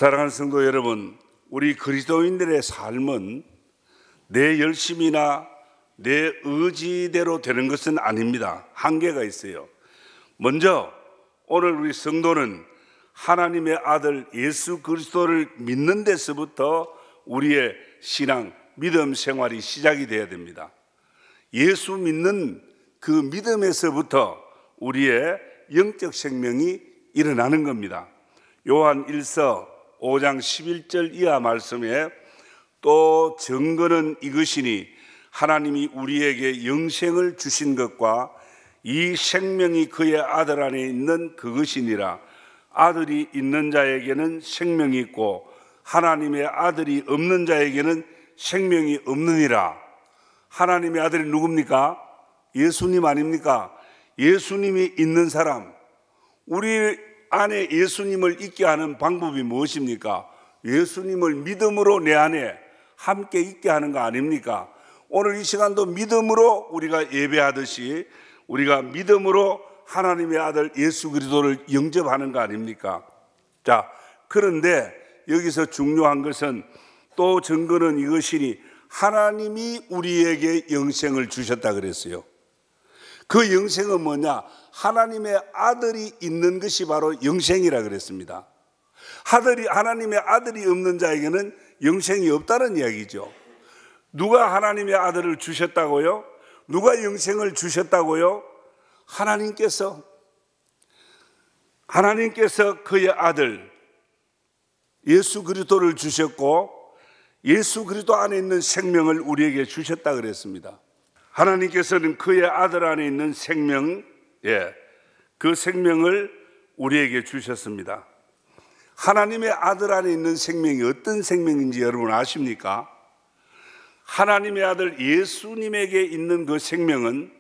사랑하는 성도 여러분, 우리 그리스도인들의 삶은 내 열심이나 내 의지대로 되는 것은 아닙니다. 한계가 있어요. 먼저 오늘 우리 성도는 하나님의 아들 예수 그리스도를 믿는 데서부터 우리의 신앙, 믿음 생활이 시작이 돼야 됩니다. 예수 믿는 그 믿음에서부터 우리의 영적 생명이 일어나는 겁니다. 요한 1서 5장 11절 이하 말씀에 또 증거는 이것이니 하나님이 우리에게 영생을 주신 것과 이 생명이 그의 아들 안에 있는 그것이니라. 아들이 있는 자에게는 생명이 있고 하나님의 아들이 없는 자에게는 생명이 없느니라. 하나님의 아들이 누굽니까? 예수님 아닙니까? 예수님이 있는 사람, 우리 안에 예수님을 있게 하는 방법이 무엇입니까? 예수님을 믿음으로 내 안에 함께 있게 하는 거 아닙니까? 오늘 이 시간도 믿음으로 우리가 예배하듯이 우리가 믿음으로 하나님의 아들 예수 그리스도를 영접하는 거 아닙니까? 자, 그런데 여기서 중요한 것은 또 증거는 이것이니 하나님이 우리에게 영생을 주셨다 그랬어요. 그 영생은 뭐냐? 하나님의 아들이 있는 것이 바로 영생이라 그랬습니다. 하나님의 아들이 없는 자에게는 영생이 없다는 이야기죠. 누가 하나님의 아들을 주셨다고요? 누가 영생을 주셨다고요? 하나님께서 그의 아들 예수 그리스도를 주셨고 예수 그리스도 안에 있는 생명을 우리에게 주셨다 그랬습니다. 하나님께서는 그의 아들 안에 있는 생명, 그 생명을 우리에게 주셨습니다. 하나님의 아들 안에 있는 생명이 어떤 생명인지 여러분 아십니까? 하나님의 아들 예수님에게 있는 그 생명은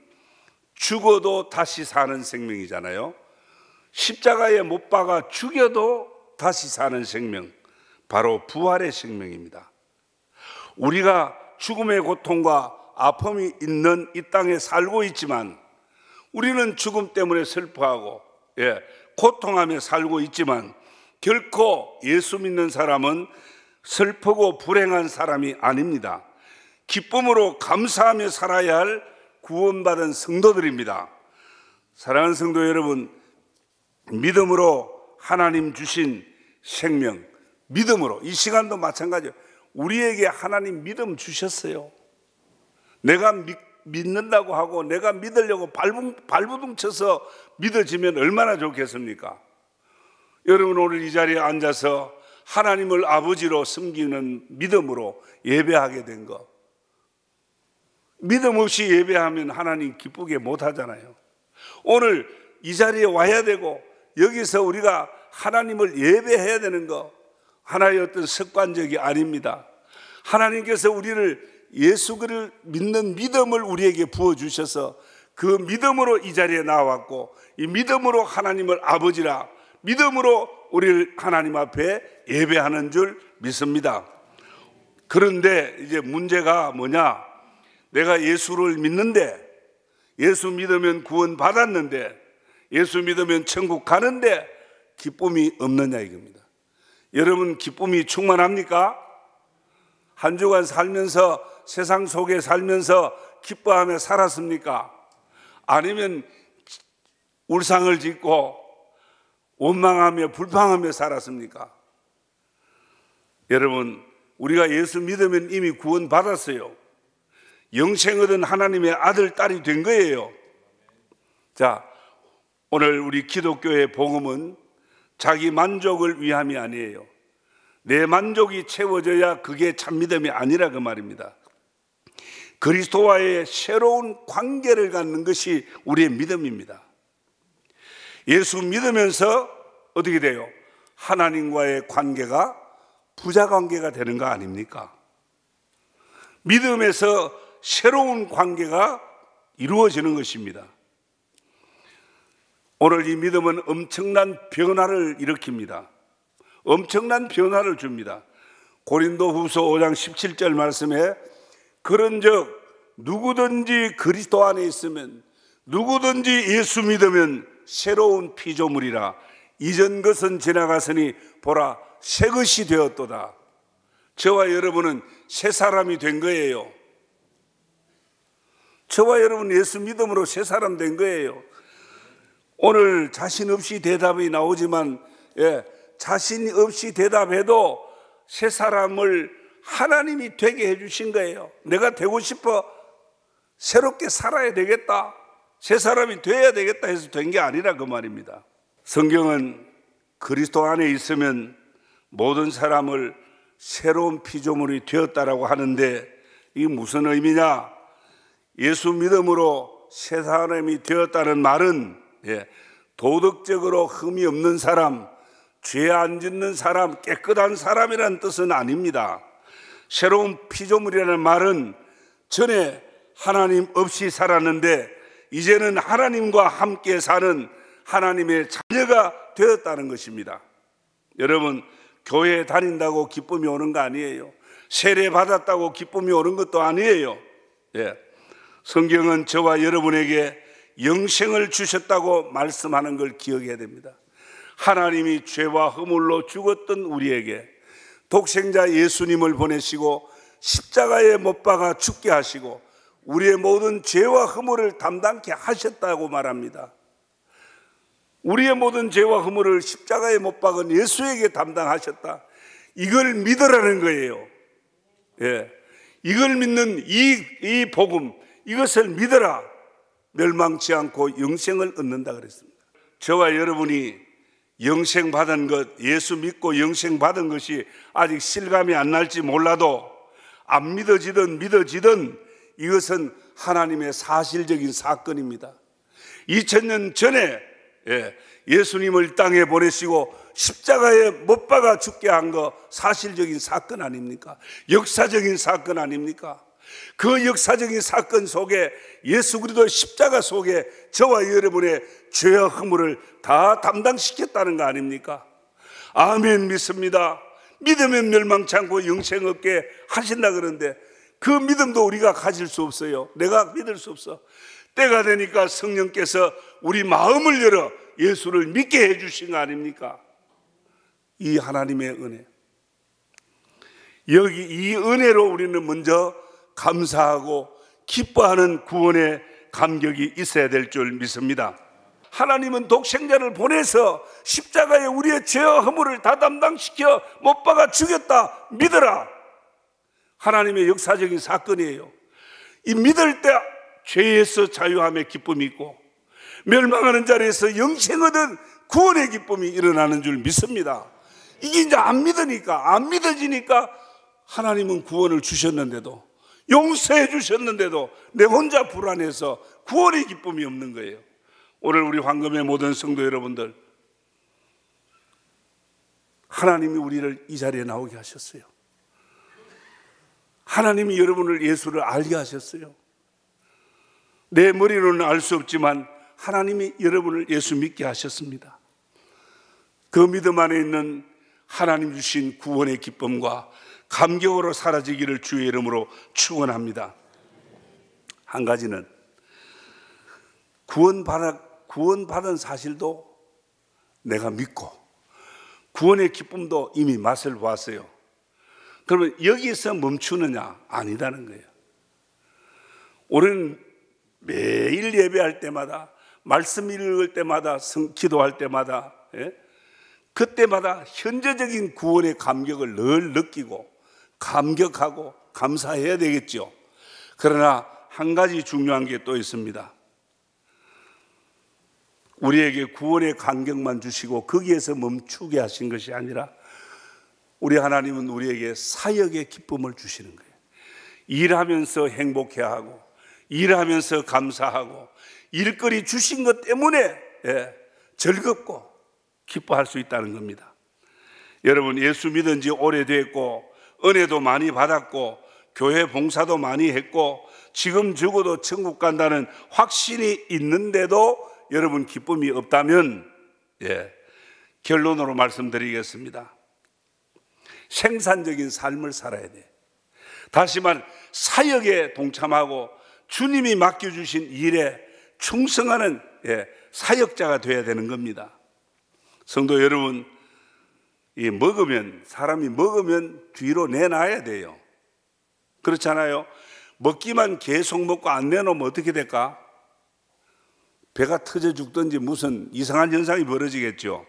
죽어도 다시 사는 생명이잖아요. 십자가에 못 박아 죽여도 다시 사는 생명, 바로 부활의 생명입니다. 우리가 죽음의 고통과 아픔이 있는 이 땅에 살고 있지만 우리는 죽음 때문에 슬퍼하고 고통하며 살고 있지만 결코 예수 믿는 사람은 슬프고 불행한 사람이 아닙니다. 기쁨으로 감사하며 살아야 할 구원받은 성도들입니다. 사랑하는 성도 여러분, 믿음으로 하나님 주신 생명, 믿음으로 이 시간도 마찬가지예요. 우리에게 하나님 믿음 주셨어요. 내가 믿는다고 하고 내가 믿으려고 발부둥 쳐서 믿어지면 얼마나 좋겠습니까? 여러분 오늘 이 자리에 앉아서 하나님을 아버지로 섬기는 믿음으로 예배하게 된 거, 믿음 없이 예배하면 하나님 기쁘게 못하잖아요. 오늘 이 자리에 와야 되고 여기서 우리가 하나님을 예배해야 되는 거 하나의 어떤 습관적이 아닙니다. 하나님께서 우리를 예수를 믿는 믿음을 우리에게 부어주셔서 그 믿음으로 이 자리에 나왔고 이 믿음으로 하나님을 아버지라 믿음으로 우리를 하나님 앞에 예배하는 줄 믿습니다. 그런데 이제 문제가 뭐냐? 내가 예수를 믿는데, 예수 믿으면 구원 받았는데, 예수 믿으면 천국 가는데 기쁨이 없느냐 이겁니다. 여러분 기쁨이 충만합니까? 한 주간 살면서 세상 속에 살면서 기뻐하며 살았습니까? 아니면 울상을 짓고 원망하며 불평하며 살았습니까? 여러분 우리가 예수 믿으면 이미 구원 받았어요. 영생 얻은 하나님의 아들, 딸이 된 거예요. 자, 오늘 우리 기독교의 복음은 자기 만족을 위함이 아니에요. 내 만족이 채워져야 그게 참 믿음이 아니라 그 말입니다. 그리스도와의 새로운 관계를 갖는 것이 우리의 믿음입니다. 예수 믿으면서 어떻게 돼요? 하나님과의 관계가 부자 관계가 되는 거 아닙니까? 믿음에서 새로운 관계가 이루어지는 것입니다. 오늘 이 믿음은 엄청난 변화를 일으킵니다. 엄청난 변화를 줍니다. 고린도후서 5장 17절 말씀에 그런즉 누구든지 그리스도 안에 있으면, 누구든지 예수 믿으면 새로운 피조물이라. 이전 것은 지나갔으니 보라 새 것이 되었도다. 저와 여러분은 새 사람이 된 거예요. 저와 여러분 예수 믿음으로 새 사람 된 거예요. 오늘 자신 없이 대답이 나오지만 자신 없이 대답해도 새 사람을 하나님이 되게 해주신 거예요. 내가 되고 싶어 새롭게 살아야 되겠다, 새 사람이 돼야 되겠다 해서 된 게 아니라 그 말입니다. 성경은 그리스도 안에 있으면 모든 사람을 새로운 피조물이 되었다라고 하는데 이게 무슨 의미냐? 예수 믿음으로 새 사람이 되었다는 말은 도덕적으로 흠이 없는 사람, 죄 안 짓는 사람, 깨끗한 사람이라는 뜻은 아닙니다. 새로운 피조물이라는 말은 전에 하나님 없이 살았는데 이제는 하나님과 함께 사는 하나님의 자녀가 되었다는 것입니다. 여러분, 교회 다닌다고 기쁨이 오는 거 아니에요. 세례 받았다고 기쁨이 오는 것도 아니에요. 성경은 저와 여러분에게 영생을 주셨다고 말씀하는 걸 기억해야 됩니다. 하나님이 죄와 허물로 죽었던 우리에게 독생자 예수님을 보내시고 십자가에 못 박아 죽게 하시고 우리의 모든 죄와 허물을 담당케 하셨다고 말합니다. 우리의 모든 죄와 허물을 십자가에 못 박은 예수에게 담당하셨다. 이걸 믿으라는 거예요. 이걸 믿는 이 복음, 이것을 믿어라. 멸망치 않고 영생을 얻는다 그랬습니다. 저와 여러분이 영생 받은 것, 예수 믿고 영생 받은 것이 아직 실감이 안 날지 몰라도 안 믿어지든 믿어지든 이것은 하나님의 사실적인 사건입니다. 2000년 전에 예수님을 땅에 보내시고 십자가에 못 박아 죽게 한 거 사실적인 사건 아닙니까? 역사적인 사건 아닙니까? 그 역사적인 사건 속에 예수 그리스도 십자가 속에 저와 여러분의 죄와 허물을 다 담당시켰다는 거 아닙니까? 아멘, 믿습니다. 믿으면 멸망치 않고 영생 얻게 하신다 그러는데 그 믿음도 우리가 가질 수 없어요. 내가 믿을 수 없어. 때가 되니까 성령께서 우리 마음을 열어 예수를 믿게 해주신 거 아닙니까? 이 하나님의 은혜, 여기 이 은혜로 우리는 먼저 감사하고 기뻐하는 구원의 감격이 있어야 될 줄 믿습니다. 하나님은 독생자를 보내서 십자가에 우리의 죄와 허물을 다 담당시켜 못 박아 죽였다 믿어라. 하나님의 역사적인 사건이에요. 이 믿을 때 죄에서 자유함의 기쁨이 있고 멸망하는 자리에서 영생 얻은 구원의 기쁨이 일어나는 줄 믿습니다. 이게 이제 안 믿으니까, 안 믿어지니까 하나님은 구원을 주셨는데도, 용서해 주셨는데도 내 혼자 불안해서 구원의 기쁨이 없는 거예요. 오늘 우리 황금의 모든 성도 여러분들, 하나님이 우리를 이 자리에 나오게 하셨어요. 하나님이 여러분을 예수를 알게 하셨어요. 내 머리로는 알 수 없지만 하나님이 여러분을 예수 믿게 하셨습니다. 그 믿음 안에 있는 하나님 주신 구원의 기쁨과 감격으로 사라지기를 주의 이름으로 축원합니다. 한 가지는 구원받은 사실도 내가 믿고 구원의 기쁨도 이미 맛을 보았어요. 그러면 여기서 멈추느냐? 아니다는 거예요. 우리는 매일 예배할 때마다, 말씀 읽을 때마다, 기도할 때마다, 그때마다 현재적인 구원의 감격을 늘 느끼고 감격하고 감사해야 되겠죠. 그러나 한 가지 중요한 게 또 있습니다. 우리에게 구원의 감격만 주시고 거기에서 멈추게 하신 것이 아니라 우리 하나님은 우리에게 사역의 기쁨을 주시는 거예요. 일하면서 행복해하고 일하면서 감사하고 일거리 주신 것 때문에 즐겁고 기뻐할 수 있다는 겁니다. 여러분, 예수 믿은 지 오래됐고 은혜도 많이 받았고 교회 봉사도 많이 했고 지금 죽어도 천국 간다는 확신이 있는데도 여러분 기쁨이 없다면 결론으로 말씀드리겠습니다. 생산적인 삶을 살아야 돼. 다시 말, 사역에 동참하고 주님이 맡겨주신 일에 충성하는 사역자가 되어야 되는 겁니다. 성도 여러분, 사람이 먹으면 뒤로 내놔야 돼요. 그렇잖아요. 먹기만 계속 먹고 안 내놓으면 어떻게 될까? 배가 터져 죽든지 무슨 이상한 현상이 벌어지겠죠.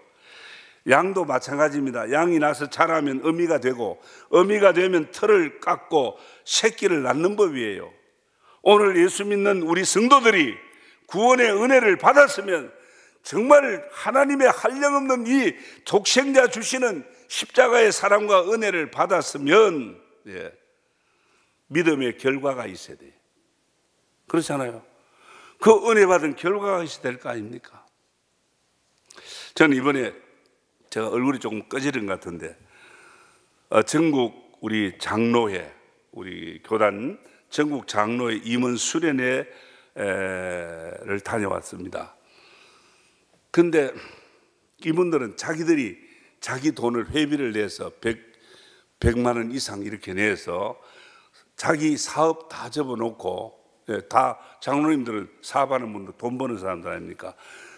양도 마찬가지입니다. 양이 나서 자라면 어미가 되고, 어미가 되면 털을 깎고 새끼를 낳는 법이에요. 오늘 예수 믿는 우리 성도들이 구원의 은혜를 받았으면 정말 하나님의 한량없는 이 독생자 주시는 십자가의 사랑과 은혜를 받았으면 믿음의 결과가 있어야 돼요. 그렇잖아요. 그 은혜 받은 결과가 있어야 될 거 아닙니까? 저는 이번에 제가 얼굴이 조금 꺼지는 것 같은데 전국 우리 장로회, 우리 교단 전국 장로회 임원 수련회를 다녀왔습니다. 근데 이분들은 자기들이 자기 돈을 회비를 내서 100만 원 이상 이렇게 내서 자기 사업 다 접어놓고, 다 장로님들은 사업하는 분들 돈 버는 사람들 아닙니까?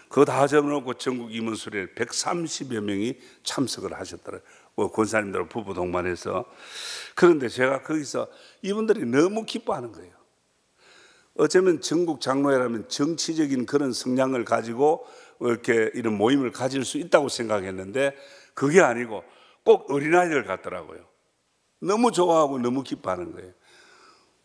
그거 다 접어놓고 전국 임원 수련회 130여 명이 참석을 하셨더라고요. 권사님들 부부 동반해서. 그런데 제가 거기서 이분들이 너무 기뻐하는 거예요. 어쩌면 전국 장로회라면 정치적인 그런 성향을 가지고 이렇게 이런 모임을 가질 수 있다고 생각했는데 그게 아니고 꼭 어린아이들 같더라고요. 너무 좋아하고 너무 기뻐하는 거예요.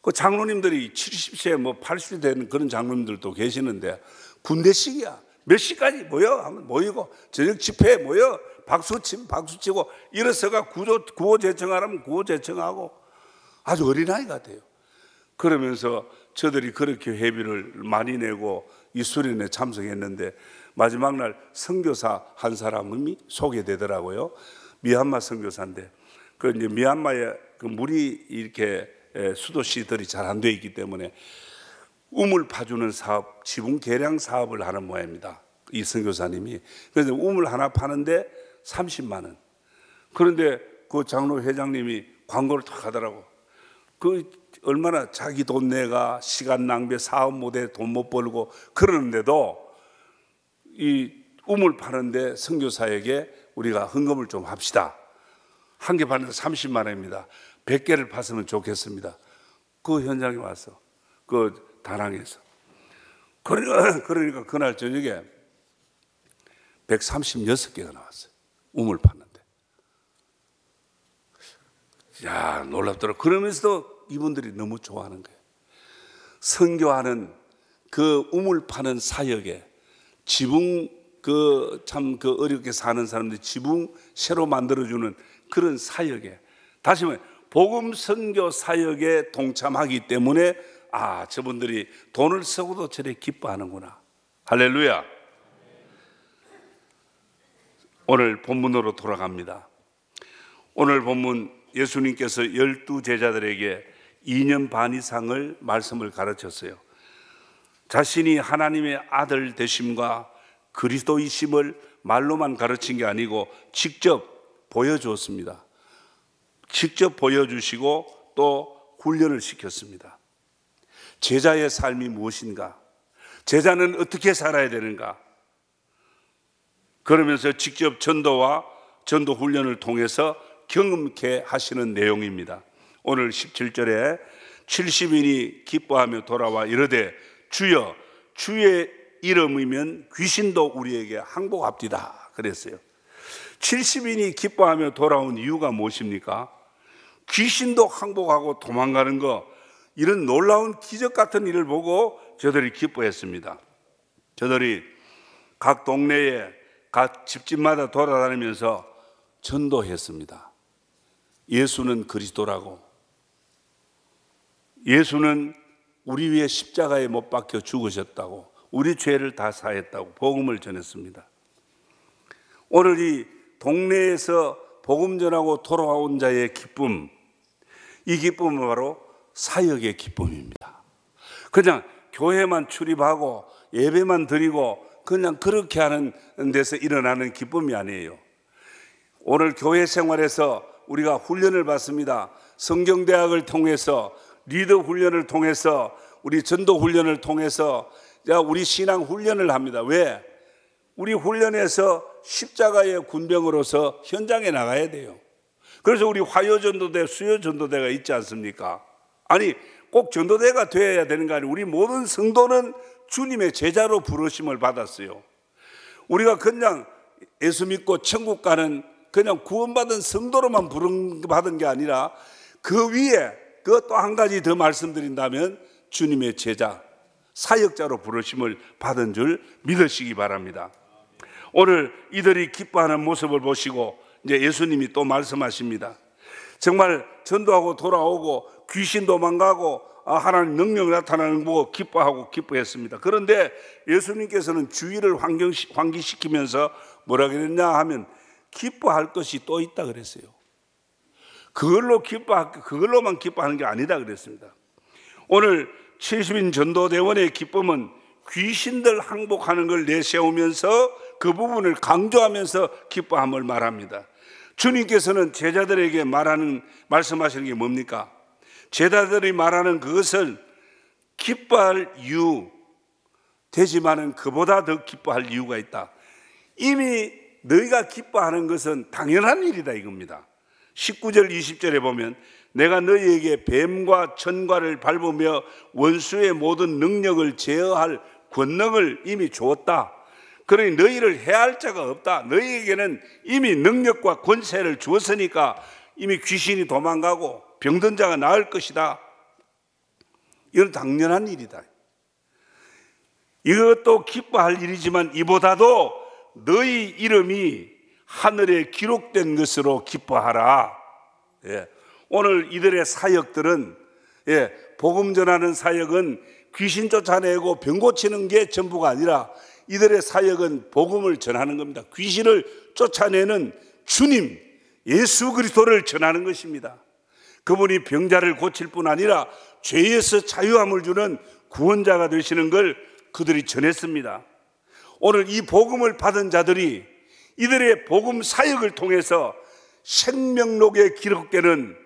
그 장로님들이 70세 80세 되는 그런 장로님들도 계시는데 군대식이야. 몇 시까지 모여 하면 모이고 저녁 집회에 모여 박수 치고 일어서가 구호 제청하라면 구호 제청하고 아주 어린아이 같아요. 그러면서 저들이 그렇게 회비를 많이 내고 이 수련회에 참석했는데 마지막 날 선교사 한 사람이 소개되더라고요. 미얀마 선교사인데 그 이제 미얀마에 그 물이 이렇게 수도시설이 잘 안 돼 있기 때문에 우물 파주는 사업, 지붕 개량 사업을 하는 모양입니다. 이 선교사님이. 그래서 우물 하나 파는데 30만 원. 그런데 그 장로 회장님이 광고를 탁 하더라고. 그 얼마나 자기 돈 내가 시간 낭비, 사업 못해 돈 못 벌고 그러는데도 이 우물 파는데 선교사에게 우리가 헌금을 좀 합시다. 한 개 파는데 30만 원입니다. 100개를 팠으면 좋겠습니다. 그 현장에 와서 그 다낭에서 그러니까 그날 저녁에 136개가 나왔어요. 우물 팠는데. 야, 놀랍더라. 그러면서도 이분들이 너무 좋아하는 거예요. 선교하는 그 우물 파는 사역에 지붕 참 어렵게 사는 사람들이 지붕 새로 만들어주는 그런 사역에 다시 말해 복음 선교 사역에 동참하기 때문에 저분들이 돈을 쓰고도 저래 기뻐하는구나. 할렐루야. 오늘 본문으로 돌아갑니다. 오늘 본문 예수님께서 12제자들에게 2년 반 이상을 말씀을 가르쳤어요. 자신이 하나님의 아들 되심과 그리스도이심을 말로만 가르친 게 아니고 직접 보여주었습니다. 직접 보여주시고 또 훈련을 시켰습니다. 제자의 삶이 무엇인가? 제자는 어떻게 살아야 되는가? 그러면서 직접 전도와 전도 훈련을 통해서 경험케 하시는 내용입니다. 오늘 17절에 70인이 기뻐하며 돌아와 이르되 주여 주의 이름이면 귀신도 우리에게 항복합디다 그랬어요. 70인이 기뻐하며 돌아온 이유가 무엇입니까? 귀신도 항복하고 도망가는 거, 이런 놀라운 기적 같은 일을 보고 저들이 기뻐했습니다. 저들이 각 동네에 각 집집마다 돌아다니면서 전도했습니다. 예수는 그리스도라고, 예수는 우리 위해 십자가에 못 박혀 죽으셨다고, 우리 죄를 다 사했다고 복음을 전했습니다. 오늘 이 동네에서 복음 전하고 돌아온 자의 기쁨, 이 기쁨은 바로 사역의 기쁨입니다. 그냥 교회만 출입하고 예배만 드리고 그냥 그렇게 하는 데서 일어나는 기쁨이 아니에요. 오늘 교회 생활에서 우리가 훈련을 받습니다. 성경대학을 통해서, 리더 훈련을 통해서, 우리 전도 훈련을 통해서 우리 신앙 훈련을 합니다. 왜? 우리 훈련에서 십자가의 군병으로서 현장에 나가야 돼요. 그래서 우리 화요전도대, 수요전도대가 있지 않습니까? 아니 꼭 전도대가 되어야 되는 거 아니에요. 우리 모든 성도는 주님의 제자로 부르심을 받았어요. 우리가 그냥 예수 믿고 천국 가는 그냥 구원받은 성도로만 부름받은 게 아니라 그 위에 그 또 한 가지 더 말씀드린다면 주님의 제자, 사역자로 부르심을 받은 줄 믿으시기 바랍니다. 오늘 이들이 기뻐하는 모습을 보시고 이제 예수님이 또 말씀하십니다. 정말 전도하고 돌아오고 귀신 도망가고 하나님 능력이 나타나는 거 보고 기뻐하고 기뻐했습니다. 그런데 예수님께서는 주의를 환기시키면서 뭐라 그랬냐 하면 기뻐할 것이 또 있다 그랬어요. 그걸로만 기뻐하는 게 아니다 그랬습니다. 오늘 70인 전도대원의 기쁨은 귀신들 항복하는 걸 내세우면서 그 부분을 강조하면서 기뻐함을 말합니다. 주님께서는 제자들에게 말씀하시는 게 뭡니까? 제자들이 말하는 그것을 기뻐할 이유 되지만은 그보다 더 기뻐할 이유가 있다. 이미 너희가 기뻐하는 것은 당연한 일이다 이겁니다. 19절 20절에 보면 내가 너희에게 뱀과 천과를 밟으며 원수의 모든 능력을 제어할 권능을 이미 주었다. 그러니 너희를 해할 자가 없다. 너희에게는 이미 능력과 권세를 주었으니까 이미 귀신이 도망가고 병든 자가 나을 것이다. 이건 당연한 일이다. 이것도 기뻐할 일이지만 이보다도 너희 이름이 하늘에 기록된 것으로 기뻐하라. 오늘 이들의 사역들은 복음 전하는 사역은 귀신 쫓아내고 병 고치는 게 전부가 아니라 이들의 사역은 복음을 전하는 겁니다. 귀신을 쫓아내는 주님 예수 그리스도를 전하는 것입니다. 그분이 병자를 고칠 뿐 아니라 죄에서 자유함을 주는 구원자가 되시는 걸 그들이 전했습니다. 오늘 이 복음을 받은 자들이 이들의 복음 사역을 통해서 생명록에 기록되는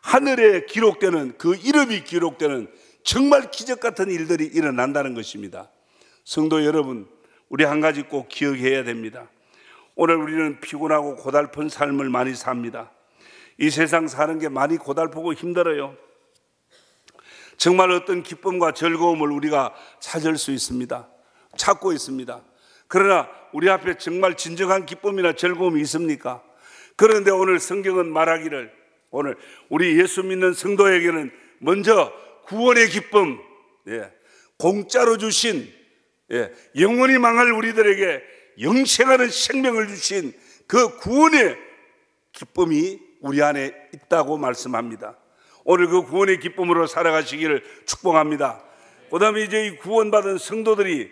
하늘에 기록되는 그 이름이 기록되는 정말 기적 같은 일들이 일어난다는 것입니다. 성도 여러분, 우리 한 가지 꼭 기억해야 됩니다. 오늘 우리는 피곤하고 고달픈 삶을 많이 삽니다. 이 세상 사는 게 많이 고달프고 힘들어요. 정말 어떤 기쁨과 즐거움을 우리가 찾을 수 있습니다. 찾고 있습니다. 그러나 우리 앞에 정말 진정한 기쁨이나 즐거움이 있습니까? 그런데 오늘 성경은 말하기를 오늘 우리 예수 믿는 성도에게는 먼저 구원의 기쁨, 공짜로 주신 영원히 망할 우리들에게 영생하는 생명을 주신 그 구원의 기쁨이 우리 안에 있다고 말씀합니다. 오늘 그 구원의 기쁨으로 살아가시기를 축복합니다. 그 다음에 이제 이 구원받은 성도들이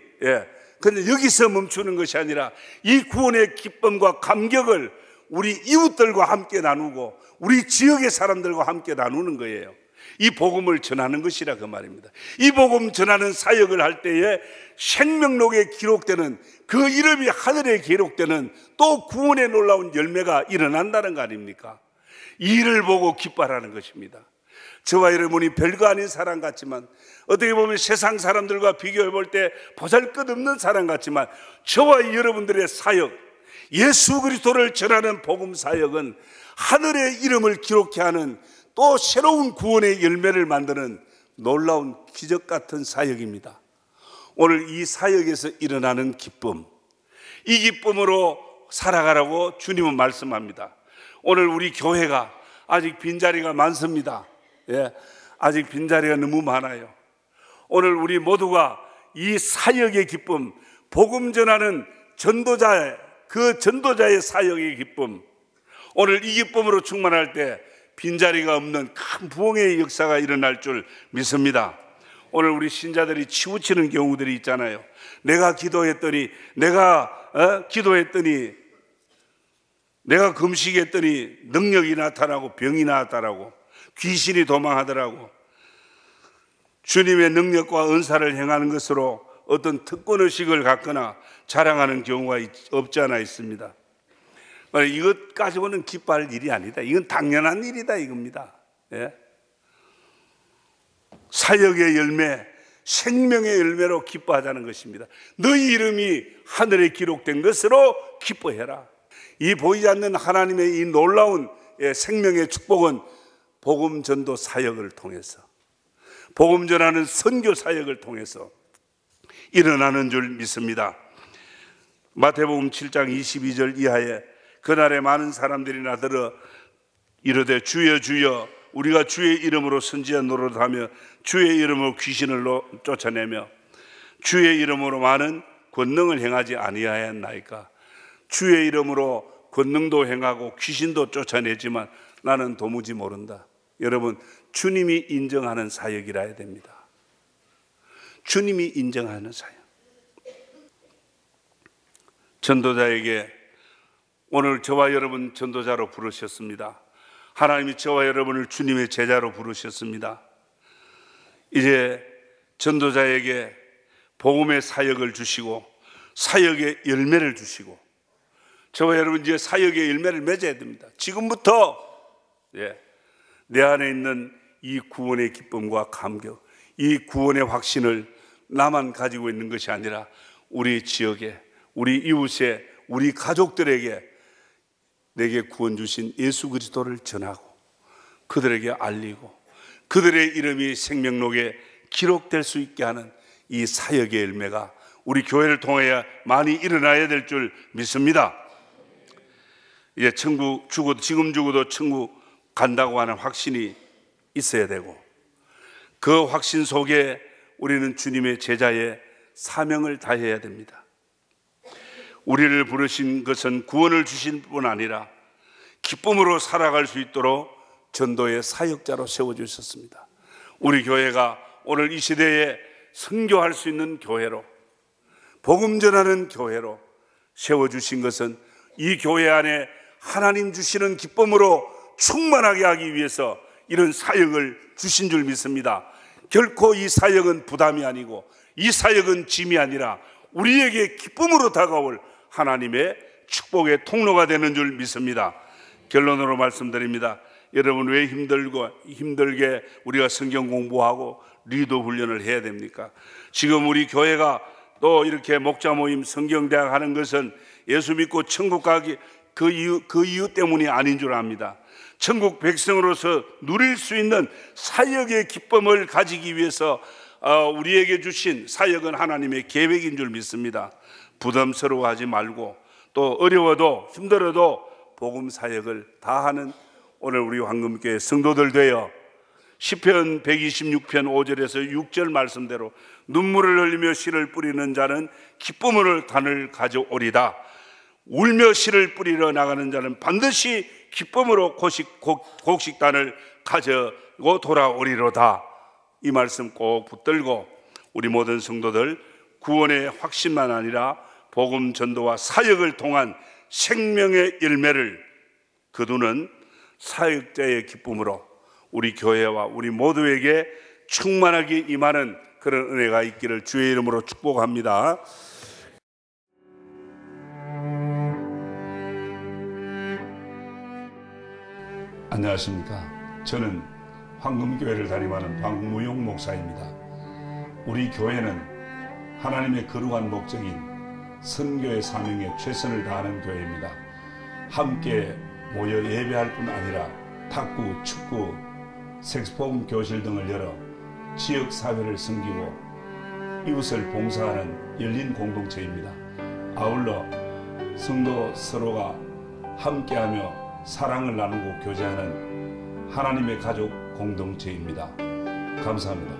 근데 여기서 멈추는 것이 아니라 이 구원의 기쁨과 감격을 우리 이웃들과 함께 나누고 우리 지역의 사람들과 함께 나누는 거예요. 이 복음을 전하는 것이라 그 말입니다. 이 복음 전하는 사역을 할 때에 생명록에 기록되는 그 이름이 하늘에 기록되는 또 구원의 놀라운 열매가 일어난다는 거 아닙니까? 이 일을 보고 기뻐하라는 것입니다. 저와 여러분이 별거 아닌 사람 같지만 어떻게 보면 세상 사람들과 비교해 볼 때 보잘것없는 사람 같지만 저와 여러분들의 사역, 예수 그리스도를 전하는 복음 사역은 하늘의 이름을 기록케 하는 또 새로운 구원의 열매를 만드는 놀라운 기적 같은 사역입니다. 오늘 이 사역에서 일어나는 기쁨, 이 기쁨으로 살아가라고 주님은 말씀합니다. 오늘 우리 교회가 아직 빈자리가 많습니다. 아직 빈자리가 너무 많아요. 오늘 우리 모두가 이 사역의 기쁨, 복음 전하는 전도자의 그 전도자의 사역의 기쁨, 오늘 이 기쁨으로 충만할 때 빈자리가 없는 큰 부흥의 역사가 일어날 줄 믿습니다. 오늘 우리 신자들이 치우치는 경우들이 있잖아요. 내가 기도했더니 내가 금식했더니 능력이 나타나고 병이 나타나고 귀신이 도망하더라고. 주님의 능력과 은사를 행하는 것으로 어떤 특권의식을 갖거나 자랑하는 경우가 없지 않아 있습니다. 이것 가지고는 기뻐할 일이 아니다. 이건 당연한 일이다 이겁니다. 사역의 열매, 생명의 열매로 기뻐하자는 것입니다. 너희 이름이 하늘에 기록된 것으로 기뻐해라. 이 보이지 않는 하나님의 이 놀라운 생명의 축복은 복음 전도 사역을 통해서, 복음 전하는 선교 사역을 통해서 일어나는 줄 믿습니다. 마태복음 7장 22절 이하에 그날에 많은 사람들이 나더러 이르되 주여 주여 우리가 주의 이름으로 선지자 노릇하며 주의 이름으로 귀신을 쫓아내며 주의 이름으로 많은 권능을 행하지 아니하였나이까. 주의 이름으로 권능도 행하고 귀신도 쫓아내지만 나는 도무지 모른다. 여러분, 주님이 인정하는 사역이라 해야 됩니다. 주님이 인정하는 사역. 전도자에게 오늘 저와 여러분 전도자로 부르셨습니다. 하나님이 저와 여러분을 주님의 제자로 부르셨습니다. 이제 전도자에게 복음의 사역을 주시고 사역의 열매를 주시고, 저와 여러분 이제 사역의 열매를 맺어야 됩니다. 지금부터 내 안에 있는 이 구원의 기쁨과 감격, 이 구원의 확신을 나만 가지고 있는 것이 아니라 우리 지역에, 우리 이웃에, 우리 가족들에게 내게 구원 주신 예수 그리스도를 전하고 그들에게 알리고 그들의 이름이 생명록에 기록될 수 있게 하는 이 사역의 열매가 우리 교회를 통해 많이 일어나야 될 줄 믿습니다. 이제 천국 죽어도, 지금 죽어도 천국 간다고 하는 확신이 있어야 되고, 그 확신 속에 우리는 주님의 제자의 사명을 다해야 됩니다. 우리를 부르신 것은 구원을 주신 뿐 아니라 기쁨으로 살아갈 수 있도록 전도의 사역자로 세워주셨습니다. 우리 교회가 오늘 이 시대에 선교할 수 있는 교회로, 복음 전하는 교회로 세워주신 것은 이 교회 안에 하나님 주시는 기쁨으로 충만하게 하기 위해서 이런 사역을 주신 줄 믿습니다. 결코 이 사역은 부담이 아니고 이 사역은 짐이 아니라 우리에게 기쁨으로 다가올 하나님의 축복의 통로가 되는 줄 믿습니다. 결론으로 말씀드립니다. 여러분, 왜 힘들게 우리가 성경 공부하고 리더 훈련을 해야 됩니까? 지금 우리 교회가 또 이렇게 목자 모임, 성경대학 하는 것은 예수 믿고 천국 가기 그 이유 때문이 아닌 줄 압니다. 천국 백성으로서 누릴 수 있는 사역의 기쁨을 가지기 위해서 우리에게 주신 사역은 하나님의 계획인 줄 믿습니다. 부담스러워하지 말고 또 어려워도 힘들어도 복음 사역을 다하는 오늘 우리 황금교회 성도들 되어 시편 126편 5절에서 6절 말씀대로 눈물을 흘리며 씨를 뿌리는 자는 기쁨으로 단을 가져오리다. 울며 씨를 뿌리러 나가는 자는 반드시 기쁨으로 곡식단을 가져고 돌아오리로다. 이 말씀 꼭 붙들고 우리 모든 성도들 구원의 확신만 아니라 복음 전도와 사역을 통한 생명의 열매를 거두는 사역자의 기쁨으로 우리 교회와 우리 모두에게 충만하게 임하는 그런 은혜가 있기를 주의 이름으로 축복합니다. 안녕하십니까. 저는 황금교회를 담임하는 박무용 목사입니다. 우리 교회는 하나님의 거룩한 목적인 선교의 사명에 최선을 다하는 교회입니다. 함께 모여 예배할 뿐 아니라 탁구, 축구, 색소폰 교실 등을 열어 지역 사회를 섬기고 이웃을 봉사하는 열린 공동체입니다. 아울러 성도 서로가 함께하며 사랑을 나누고 교제하는 하나님의 가족 공동체입니다. 감사합니다.